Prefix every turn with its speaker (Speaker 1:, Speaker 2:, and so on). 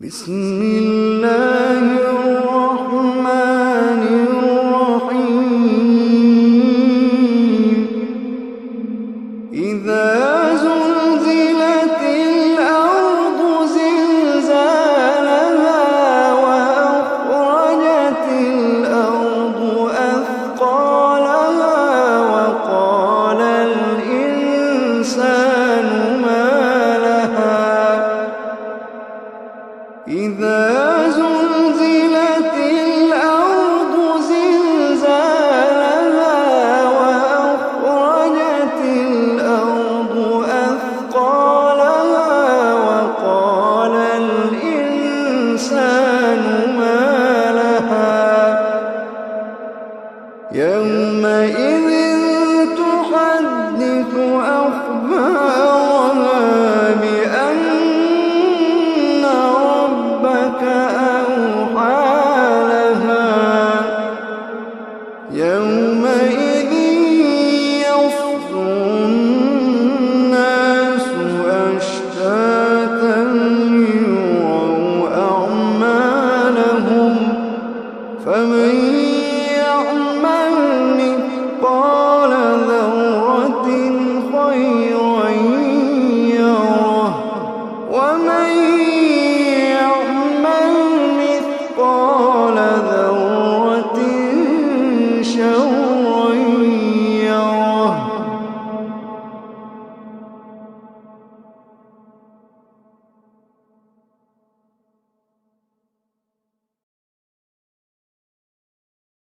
Speaker 1: بسم الله الرحمن الرحيم إذا زلزلت الأرض زلزالها وأخرجت الأرض أثقالها وقال الإنسان ما لها إذا زلزلت الأرض زلزالها وأخرجت الأرض أثقالها وقال الإنسان